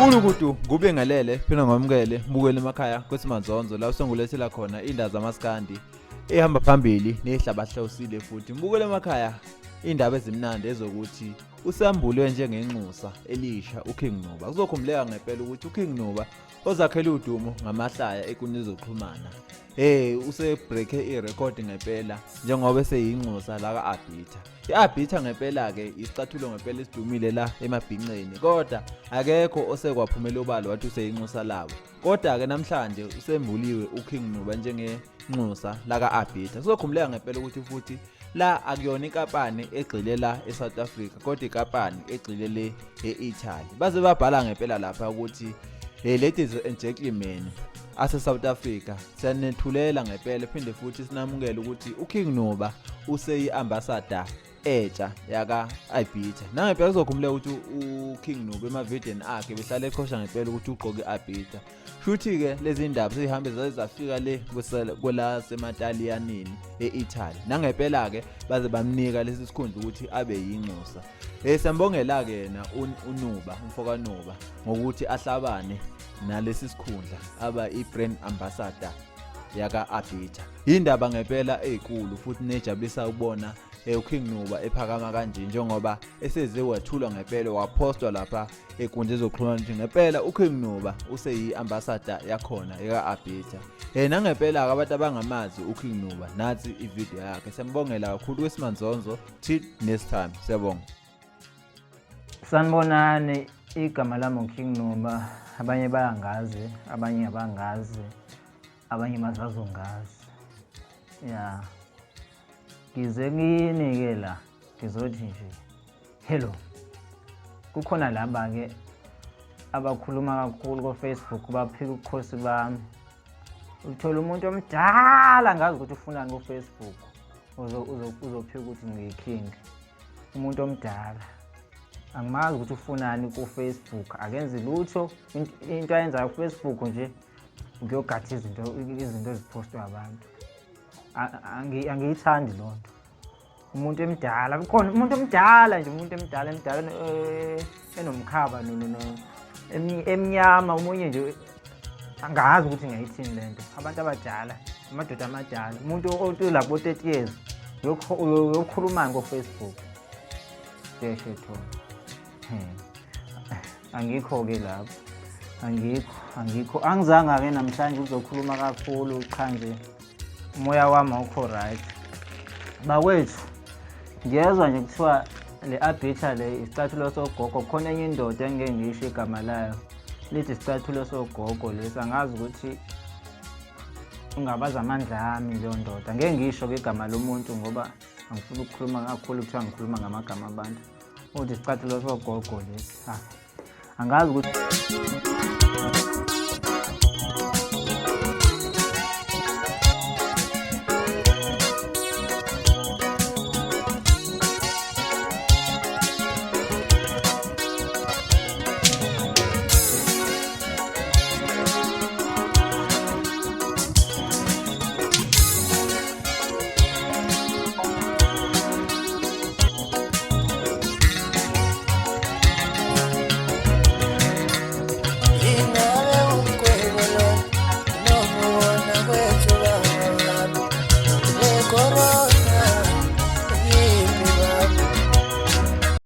Ulukutu kube ngalele phela ngomkele bukele emakhaya kwesimanzonzo la usongulethela khona indawo zamaskandi ehamba phambili nehlabahlosile futhi mbukele emakhaya indaba ezimnandi ezokuthi usambulwe njengenxusa elisha uKing Nuba kuzokhumleka ngempela ukuthi uKing Nuba ozakhela udumo ngamahlaya ekunizoxhumana use break irecord ngempela njengoba eseyinxusa la kaAbitha iAbitha ngempela ke isicathulo ngempela esidumile la emabhinqeni kodwa akekho osekwaphumela ubalo wathi useyinxusa lawo kodwa ke namhlanje usembuliwe uKing Nuba njengenxusa la kaAbitha kuzokhumleka ngempela ukuthi futhi la akuyona inkampani egxile la eSouth Africa kodwa inkampani egxile le eItaly baze babhala ngempela lapha ukuthi ladies and gentlemen ase South Africa siyanethulela ngempela phinde futhi sinamukela ukuthi uKing Nuba useyiambassador etsha yaka Abitha nangempela kuzokhumula ukuthi uKing Nuba emavideni akhe behlala eqhosha ngempela ukuthi ugqoke Abitha futhi ke lezi ndaba sihambe zafika le kwela semataliyanini eItaly nangempela ke baze bamnika lesi sikhundla ukuthi abe yinxusa siyambongela ke yena uNuba umfoka Nuba ngokuthi ahlabane nalesi sikhundla aba ibrand ambassador yaka Abitha indaba ngempela ezinkulu futhi nejabulisa ukubona uKing Nuba ephakama kanje njengoba eseze wathulwa ngempela wapostwa lapha enkundla ezoxhumana nje ngempela uKing Nuba useyiambassador yakhona yaka Abitha nangempela abantu abangamazi uKing Nuba nathi ivideo yakhe siyambongela kakhulu kwesimanzonzo till next time siyabonga. Sanibonani igama lami uKing Nuba abanye bayangazi abanye abangazi abanye bazazongazi ya ngize ngini la ngizothi nje hello kukhona laba ke abakhuluma kakhulu ku Facebook baphika ukukhosi bami uthola umuntu omdala ngazi ukuthi ufunani ku Facebook uzophika ukuthi ngiyiking umuntu omdala angimazi ukuthi ufunani ku Facebook akenzi lutho into ayenzayo ku Facebook nje uyogatha izinto ezipostwa abantu angiyithandi lonto umuntu emdala ukhona umuntu omdala nje umuntu emdala enomkhaba emnyama umunye nje angazi ukuthi ngiyithini lento abantu abadala amadoda amadala umuntu olapho 30 years yokhulumana ku Facebook yeshetho angikho ke lapho angikho angizanga ke namhlanje uzokhuluma kakhulu cha nje umoya wami awukho right bawethu ngiyezwa nje kuthiwa le Abitha le isicathulo sogogo khona enye indoda engeke ngisho igama layo lithi isicathulo sogogo lesa ngazi ukuthi ungabaza amandla ami leyo ndoda ngeke ngisho ke igama lomuntu ngoba angifuni ukukhuluma kakhulu kuthiwa ngikhuluma ngamagama abantu uthi isicathulo sogogo lesi angazi ukuthi